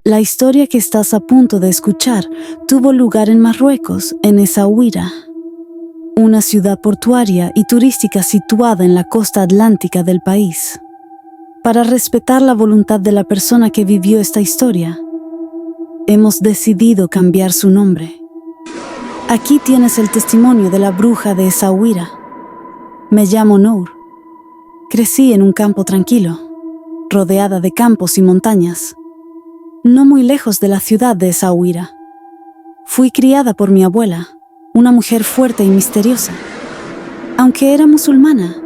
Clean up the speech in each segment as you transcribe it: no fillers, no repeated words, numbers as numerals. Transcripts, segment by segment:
La historia que estás a punto de escuchar tuvo lugar en Marruecos, en Essaouira, una ciudad portuaria y turística situada en la costa atlántica del país. Para respetar la voluntad de la persona que vivió esta historia, hemos decidido cambiar su nombre. Aquí tienes el testimonio de la bruja de Essaouira. Me llamo Nour. Crecí en un campo tranquilo, rodeada de campos y montañas, no muy lejos de la ciudad de Essaouira. Fui criada por mi abuela, una mujer fuerte y misteriosa. Aunque era musulmana,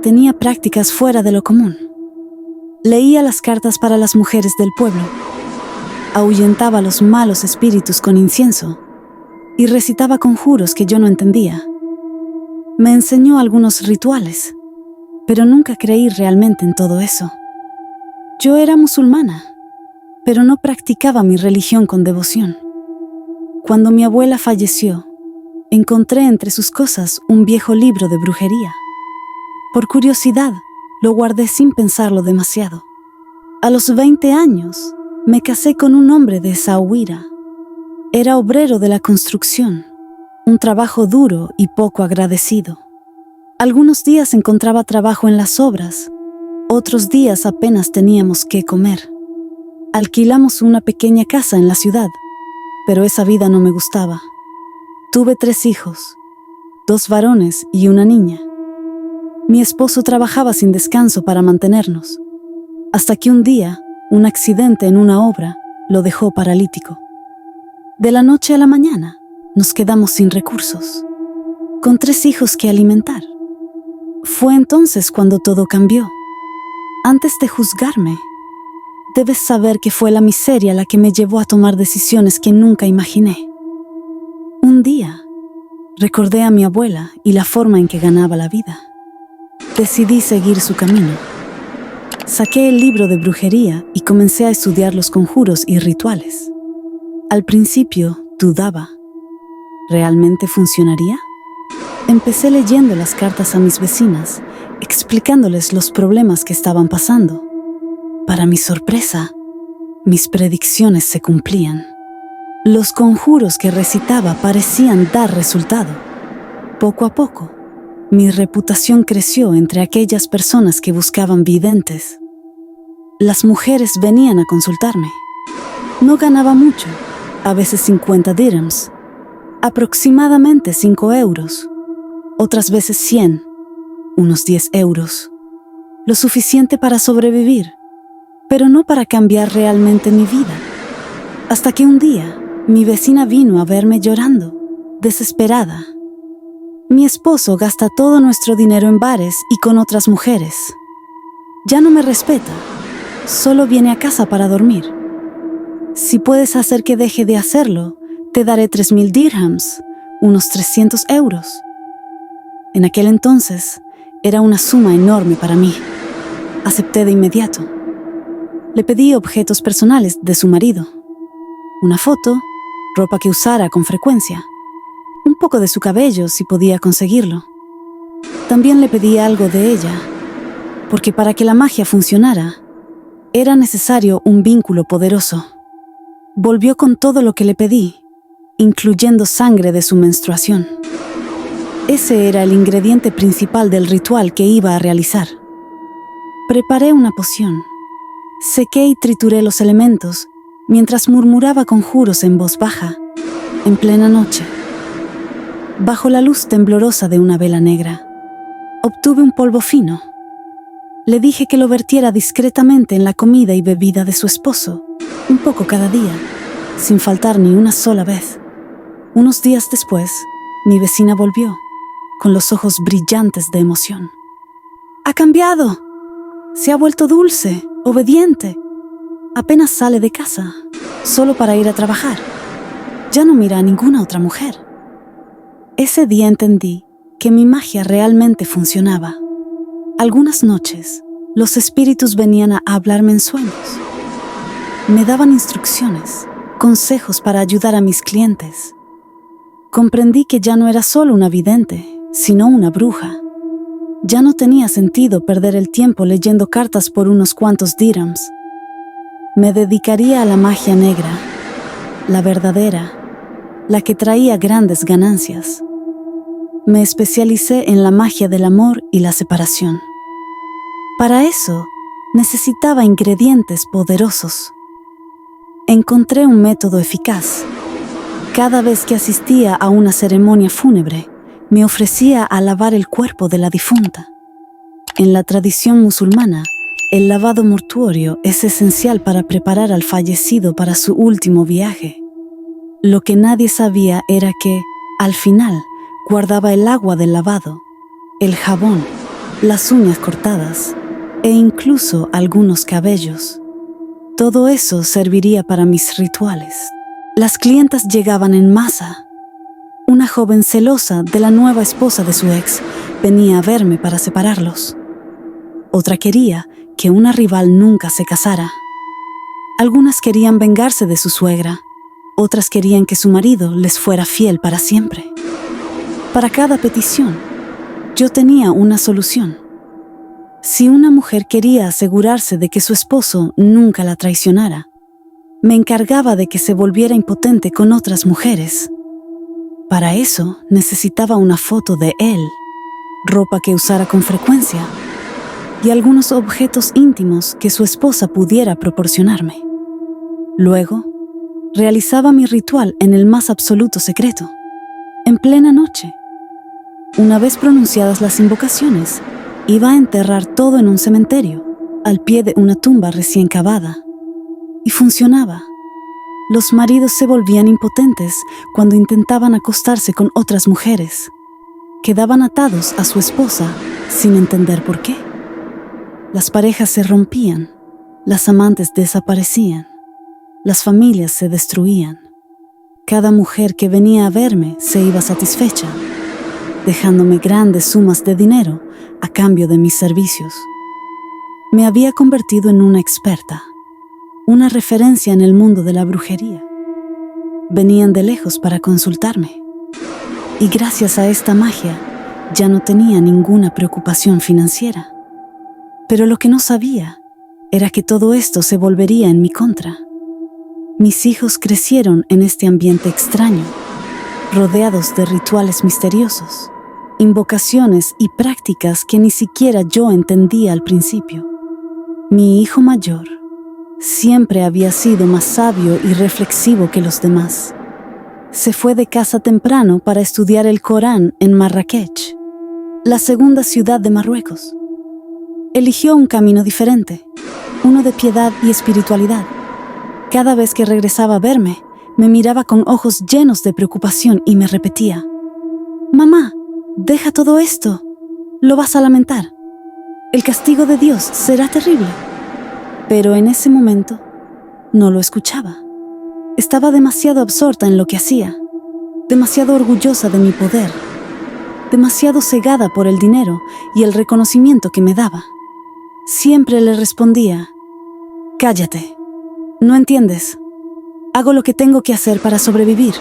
tenía prácticas fuera de lo común. Leía las cartas para las mujeres del pueblo, ahuyentaba los malos espíritus con incienso y recitaba conjuros que yo no entendía. Me enseñó algunos rituales, pero nunca creí realmente en todo eso. Yo era musulmana, pero no practicaba mi religión con devoción. Cuando mi abuela falleció, encontré entre sus cosas un viejo libro de brujería. Por curiosidad, lo guardé sin pensarlo demasiado. A los 20 años, me casé con un hombre de Essaouira. Era obrero de la construcción, un trabajo duro y poco agradecido. Algunos días encontraba trabajo en las obras, otros días apenas teníamos qué comer. Alquilamos una pequeña casa en la ciudad, pero esa vida no me gustaba. Tuve 3 hijos, 2 varones y una niña. Mi esposo trabajaba sin descanso para mantenernos, hasta que un día, un accidente en una obra lo dejó paralítico. De la noche a la mañana, nos quedamos sin recursos, con 3 hijos que alimentar. Fue entonces cuando todo cambió. Antes de juzgarme, debes saber que fue la miseria la que me llevó a tomar decisiones que nunca imaginé. Un día, recordé a mi abuela y la forma en que ganaba la vida. Decidí seguir su camino. Saqué el libro de brujería y comencé a estudiar los conjuros y rituales. Al principio, dudaba. ¿Realmente funcionaría? Empecé leyendo las cartas a mis vecinas, explicándoles los problemas que estaban pasando. Para mi sorpresa, mis predicciones se cumplían. Los conjuros que recitaba parecían dar resultado. Poco a poco, mi reputación creció entre aquellas personas que buscaban videntes. Las mujeres venían a consultarme. No ganaba mucho, a veces 50 dirhams, aproximadamente 5 euros, otras veces 100, unos 10 euros, lo suficiente para sobrevivir, pero no para cambiar realmente mi vida. Hasta que un día, mi vecina vino a verme llorando, desesperada. Mi esposo gasta todo nuestro dinero en bares y con otras mujeres. Ya no me respeta, solo viene a casa para dormir. Si puedes hacer que deje de hacerlo, te daré 3.000 dirhams, unos 300 euros. En aquel entonces, era una suma enorme para mí. Acepté de inmediato. Le pedí objetos personales de su marido. Una foto, ropa que usara con frecuencia, un poco de su cabello si podía conseguirlo. También le pedí algo de ella, porque para que la magia funcionara, era necesario un vínculo poderoso. Volvió con todo lo que le pedí, incluyendo sangre de su menstruación. Ese era el ingrediente principal del ritual que iba a realizar. Preparé una poción, sequé y trituré los elementos, mientras murmuraba conjuros en voz baja, en plena noche. Bajo la luz temblorosa de una vela negra, obtuve un polvo fino. Le dije que lo vertiera discretamente en la comida y bebida de su esposo, un poco cada día, sin faltar ni una sola vez. Unos días después, mi vecina volvió, con los ojos brillantes de emoción. «¡Ha cambiado! Se ha vuelto dulce, obediente. Apenas sale de casa, solo para ir a trabajar. Ya no mira a ninguna otra mujer». Ese día entendí que mi magia realmente funcionaba. Algunas noches, los espíritus venían a hablarme en sueños. Me daban instrucciones, consejos para ayudar a mis clientes. Comprendí que ya no era solo una vidente, sino una bruja. Ya no tenía sentido perder el tiempo leyendo cartas por unos cuantos dirhams. Me dedicaría a la magia negra, la verdadera, la que traía grandes ganancias. Me especialicé en la magia del amor y la separación. Para eso, necesitaba ingredientes poderosos. Encontré un método eficaz. Cada vez que asistía a una ceremonia fúnebre, me ofrecía a lavar el cuerpo de la difunta. En la tradición musulmana, el lavado mortuorio es esencial para preparar al fallecido para su último viaje. Lo que nadie sabía era que, al final, guardaba el agua del lavado, el jabón, las uñas cortadas e incluso algunos cabellos. Todo eso serviría para mis rituales. Las clientas llegaban en masa. Una joven celosa de la nueva esposa de su ex venía a verme para separarlos. Otra quería que una rival nunca se casara. Algunas querían vengarse de su suegra, otras querían que su marido les fuera fiel para siempre. Para cada petición, yo tenía una solución. Si una mujer quería asegurarse de que su esposo nunca la traicionara, me encargaba de que se volviera impotente con otras mujeres. Para eso necesitaba una foto de él, ropa que usara con frecuencia y algunos objetos íntimos que su esposa pudiera proporcionarme. Luego, realizaba mi ritual en el más absoluto secreto, en plena noche. Una vez pronunciadas las invocaciones, iba a enterrar todo en un cementerio, al pie de una tumba recién cavada. Y funcionaba. Los maridos se volvían impotentes cuando intentaban acostarse con otras mujeres. Quedaban atados a su esposa sin entender por qué. Las parejas se rompían, las amantes desaparecían, las familias se destruían. Cada mujer que venía a verme se iba satisfecha, dejándome grandes sumas de dinero a cambio de mis servicios. Me había convertido en una experta, una referencia en el mundo de la brujería. Venían de lejos para consultarme. Y gracias a esta magia, ya no tenía ninguna preocupación financiera. Pero lo que no sabía era que todo esto se volvería en mi contra. Mis hijos crecieron en este ambiente extraño, rodeados de rituales misteriosos, invocaciones y prácticas que ni siquiera yo entendía al principio. Mi hijo mayor siempre había sido más sabio y reflexivo que los demás. Se fue de casa temprano para estudiar el Corán en Marrakech, la segunda ciudad de Marruecos. Eligió un camino diferente, uno de piedad y espiritualidad. Cada vez que regresaba a verme, me miraba con ojos llenos de preocupación y me repetía: «Mamá, deja todo esto. Lo vas a lamentar. El castigo de Dios será terrible». Pero en ese momento, no lo escuchaba. Estaba demasiado absorta en lo que hacía, demasiado orgullosa de mi poder, demasiado cegada por el dinero y el reconocimiento que me daba. Siempre le respondía: «Cállate. No entiendes. Hago lo que tengo que hacer para sobrevivir».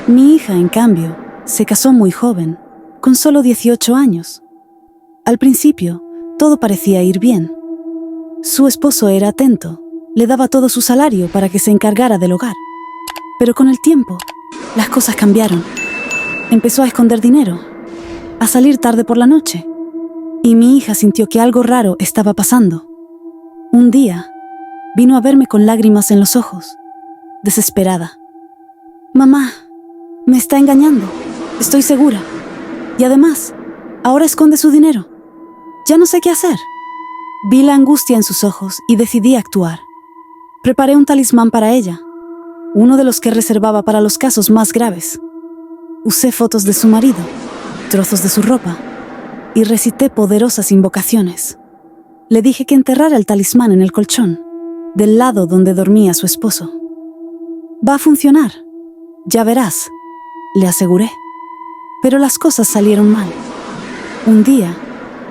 Mi hija, en cambio, se casó muy joven, con solo 18 años. Al principio, todo parecía ir bien. Su esposo era atento, le daba todo su salario para que se encargara del hogar. Pero con el tiempo, las cosas cambiaron. Empezó a esconder dinero, a salir tarde por la noche, y mi hija sintió que algo raro estaba pasando. Un día, vino a verme con lágrimas en los ojos, desesperada. «Mamá, me está engañando, estoy segura. Y además, ahora esconde su dinero. Ya no sé qué hacer». Vi la angustia en sus ojos y decidí actuar. Preparé un talismán para ella, uno de los que reservaba para los casos más graves. Usé fotos de su marido, trozos de su ropa, y recité poderosas invocaciones. Le dije que enterrara el talismán en el colchón, del lado donde dormía su esposo. «Va a funcionar, ya verás», le aseguré. Pero las cosas salieron mal. Un día,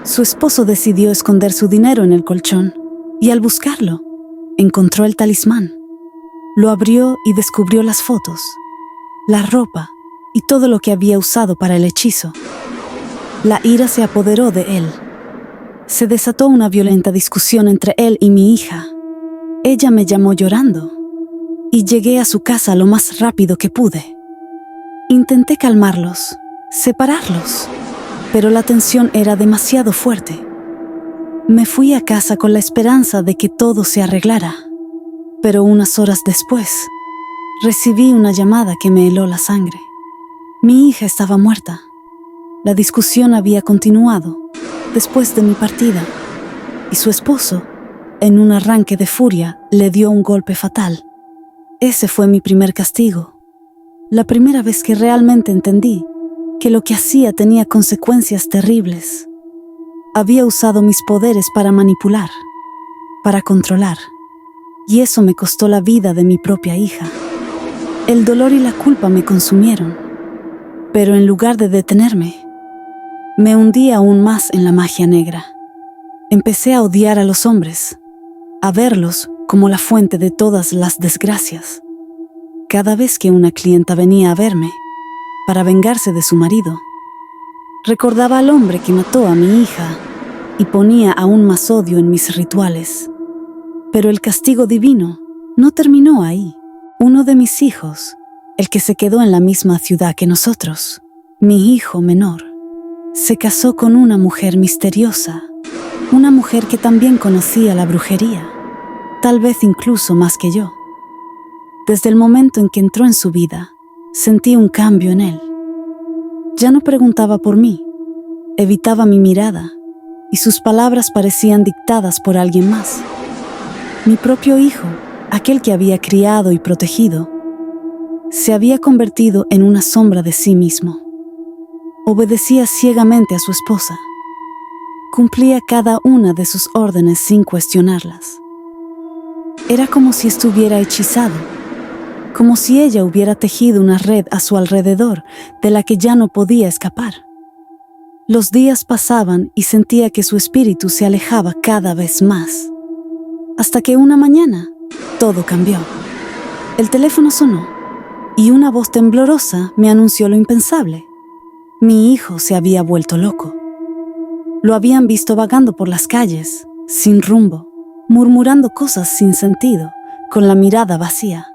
su esposo decidió esconder su dinero en el colchón, y al buscarlo, encontró el talismán. Lo abrió y descubrió las fotos, la ropa y todo lo que había usado para el hechizo. La ira se apoderó de él. Se desató una violenta discusión entre él y mi hija. Ella me llamó llorando y llegué a su casa lo más rápido que pude. Intenté calmarlos, separarlos, pero la tensión era demasiado fuerte. Me fui a casa con la esperanza de que todo se arreglara, pero unas horas después, recibí una llamada que me heló la sangre. Mi hija estaba muerta. La discusión había continuado después de mi partida, y su esposo, en un arranque de furia, le dio un golpe fatal. Ese fue mi primer castigo. La primera vez que realmente entendí que lo que hacía tenía consecuencias terribles. Había usado mis poderes para manipular, para controlar, y eso me costó la vida de mi propia hija. El dolor y la culpa me consumieron, pero en lugar de detenerme, me hundí aún más en la magia negra. Empecé a odiar a los hombres, a verlos como la fuente de todas las desgracias. Cada vez que una clienta venía a verme, para vengarse de su marido, recordaba al hombre que mató a mi hija y ponía aún más odio en mis rituales. Pero el castigo divino no terminó ahí. Uno de mis hijos, el que se quedó en la misma ciudad que nosotros, mi hijo menor, se casó con una mujer misteriosa, una mujer que también conocía la brujería, tal vez incluso más que yo. Desde el momento en que entró en su vida, sentí un cambio en él. Ya no preguntaba por mí, evitaba mi mirada, y sus palabras parecían dictadas por alguien más. Mi propio hijo, aquel que había criado y protegido, se había convertido en una sombra de sí mismo. Obedecía ciegamente a su esposa. Cumplía cada una de sus órdenes sin cuestionarlas. Era como si estuviera hechizado, como si ella hubiera tejido una red a su alrededor de la que ya no podía escapar. Los días pasaban y sentía que su espíritu se alejaba cada vez más. Hasta que una mañana, todo cambió. El teléfono sonó y una voz temblorosa me anunció lo impensable. Mi hijo se había vuelto loco. Lo habían visto vagando por las calles, sin rumbo, murmurando cosas sin sentido, con la mirada vacía.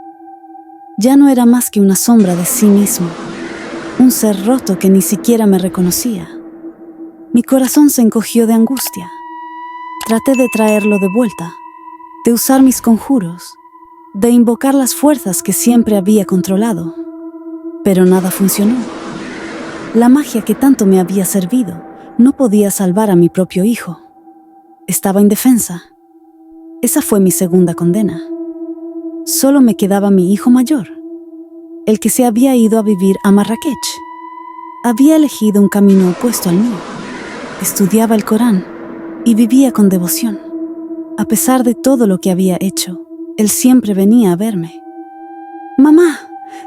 Ya no era más que una sombra de sí mismo, un ser roto que ni siquiera me reconocía. Mi corazón se encogió de angustia. Traté de traerlo de vuelta, de usar mis conjuros, de invocar las fuerzas que siempre había controlado, pero nada funcionó. La magia que tanto me había servido no podía salvar a mi propio hijo. Estaba indefensa. Esa fue mi segunda condena. Solo me quedaba mi hijo mayor, el que se había ido a vivir a Marrakech. Había elegido un camino opuesto al mío. Estudiaba el Corán y vivía con devoción. A pesar de todo lo que había hecho, él siempre venía a verme. «Mamá,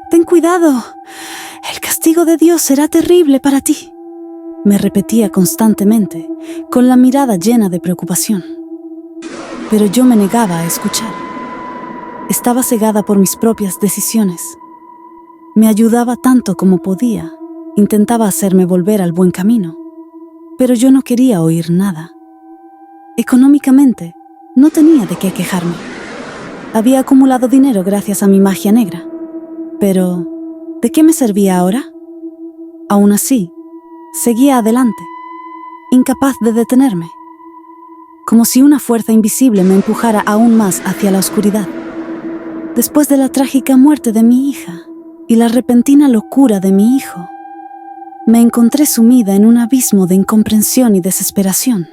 ten cuidado. El castigo de Dios será terrible para ti», me repetía constantemente, con la mirada llena de preocupación. Pero yo me negaba a escuchar. Estaba cegada por mis propias decisiones. Me ayudaba tanto como podía, intentaba hacerme volver al buen camino, pero yo no quería oír nada. Económicamente, no tenía de qué quejarme. Había acumulado dinero gracias a mi magia negra. Pero, ¿de qué me servía ahora? Aún así, seguía adelante, incapaz de detenerme, como si una fuerza invisible me empujara aún más hacia la oscuridad. Después de la trágica muerte de mi hija y la repentina locura de mi hijo, me encontré sumida en un abismo de incomprensión y desesperación.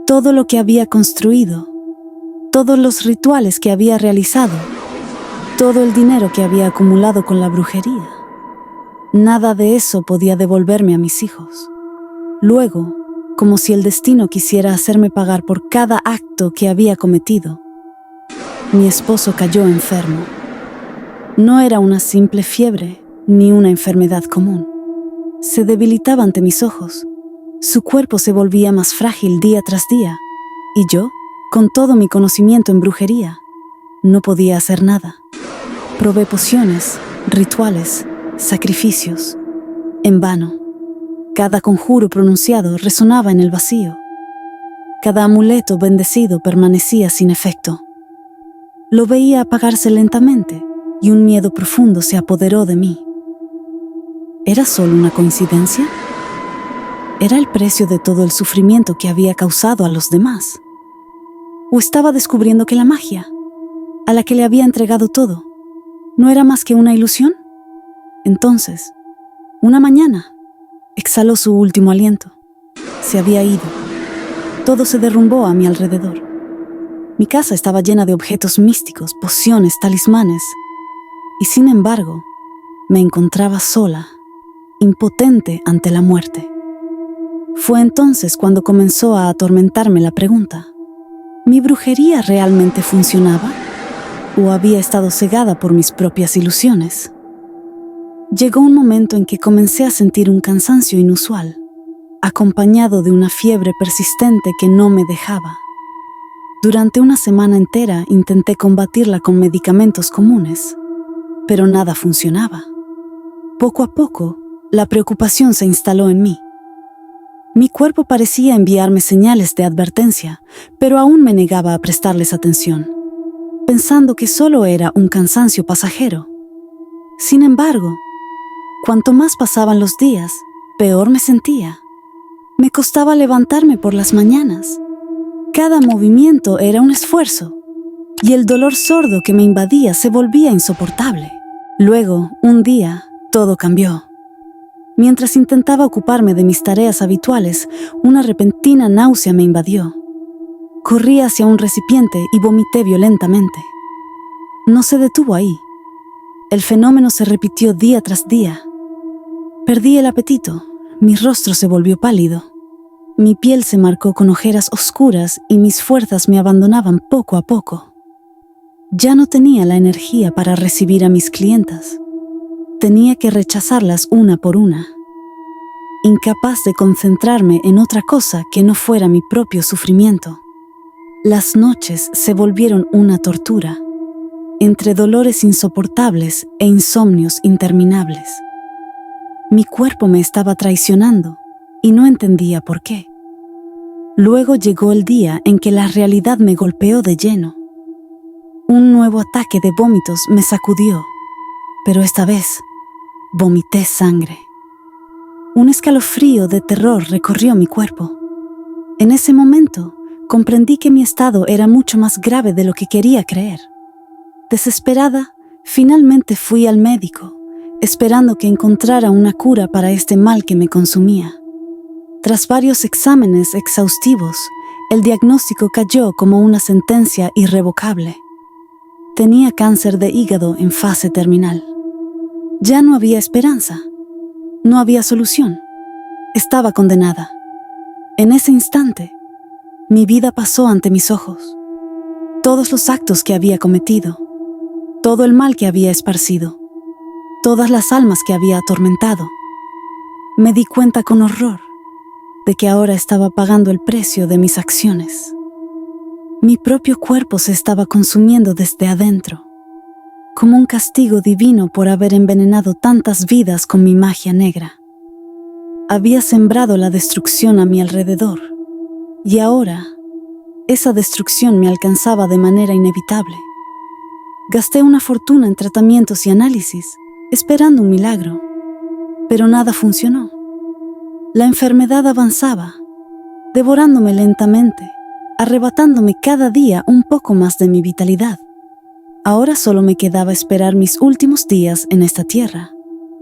Todo lo que había construido, todos los rituales que había realizado, todo el dinero que había acumulado con la brujería, nada de eso podía devolverme a mis hijos. Luego, como si el destino quisiera hacerme pagar por cada acto que había cometido, mi esposo cayó enfermo. No era una simple fiebre ni una enfermedad común. Se debilitaba ante mis ojos. Su cuerpo se volvía más frágil día tras día, y yo, con todo mi conocimiento en brujería, no podía hacer nada. Probé pociones, rituales, sacrificios. En vano. Cada conjuro pronunciado resonaba en el vacío. Cada amuleto bendecido permanecía sin efecto. Lo veía apagarse lentamente y un miedo profundo se apoderó de mí. ¿Era solo una coincidencia? ¿Era el precio de todo el sufrimiento que había causado a los demás? ¿O estaba descubriendo que la magia, a la que le había entregado todo, no era más que una ilusión? Entonces, una mañana, exhaló su último aliento. Se había ido. Todo se derrumbó a mi alrededor. Mi casa estaba llena de objetos místicos, pociones, talismanes, y sin embargo, me encontraba sola, impotente ante la muerte. Fue entonces cuando comenzó a atormentarme la pregunta: ¿mi brujería realmente funcionaba? ¿O había estado cegada por mis propias ilusiones? Llegó un momento en que comencé a sentir un cansancio inusual, acompañado de una fiebre persistente que no me dejaba. Durante una semana entera intenté combatirla con medicamentos comunes, pero nada funcionaba. Poco a poco, la preocupación se instaló en mí. Mi cuerpo parecía enviarme señales de advertencia, pero aún me negaba a prestarles atención, pensando que solo era un cansancio pasajero. Sin embargo, cuanto más pasaban los días, peor me sentía. Me costaba levantarme por las mañanas. Cada movimiento era un esfuerzo, y el dolor sordo que me invadía se volvía insoportable. Luego, un día, todo cambió. Mientras intentaba ocuparme de mis tareas habituales, una repentina náusea me invadió. Corrí hacia un recipiente y vomité violentamente. No se detuvo ahí. El fenómeno se repitió día tras día. Perdí el apetito, mi rostro se volvió pálido. Mi piel se marcó con ojeras oscuras y mis fuerzas me abandonaban poco a poco. Ya no tenía la energía para recibir a mis clientas. Tenía que rechazarlas una por una. Incapaz de concentrarme en otra cosa que no fuera mi propio sufrimiento. Las noches se volvieron una tortura, entre dolores insoportables e insomnios interminables. Mi cuerpo me estaba traicionando y no entendía por qué. Luego llegó el día en que la realidad me golpeó de lleno. Un nuevo ataque de vómitos me sacudió, pero esta vez vomité sangre. Un escalofrío de terror recorrió mi cuerpo. En ese momento, comprendí que mi estado era mucho más grave de lo que quería creer. Desesperada, finalmente fui al médico, esperando que encontrara una cura para este mal que me consumía. Tras varios exámenes exhaustivos, el diagnóstico cayó como una sentencia irrevocable. Tenía cáncer de hígado en fase terminal. Ya no había esperanza. No había solución. Estaba condenada. En ese instante, mi vida pasó ante mis ojos. Todos los actos que había cometido, todo el mal que había esparcido, todas las almas que había atormentado. Me di cuenta con horror de que ahora estaba pagando el precio de mis acciones. Mi propio cuerpo se estaba consumiendo desde adentro, como un castigo divino por haber envenenado tantas vidas con mi magia negra. Había sembrado la destrucción a mi alrededor, y ahora esa destrucción me alcanzaba de manera inevitable. Gasté una fortuna en tratamientos y análisis, esperando un milagro, pero nada funcionó. La enfermedad avanzaba, devorándome lentamente, arrebatándome cada día un poco más de mi vitalidad. Ahora solo me quedaba esperar mis últimos días en esta tierra,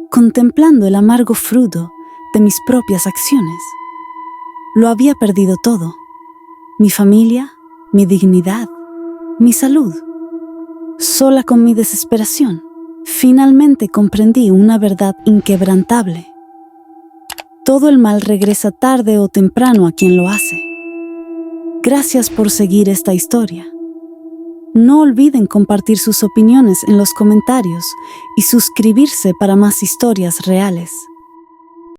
contemplando el amargo fruto de mis propias acciones. Lo había perdido todo: mi familia, mi dignidad, mi salud. Sola con mi desesperación, finalmente comprendí una verdad inquebrantable. Todo el mal regresa tarde o temprano a quien lo hace. Gracias por seguir esta historia. No olviden compartir sus opiniones en los comentarios y suscribirse para más historias reales.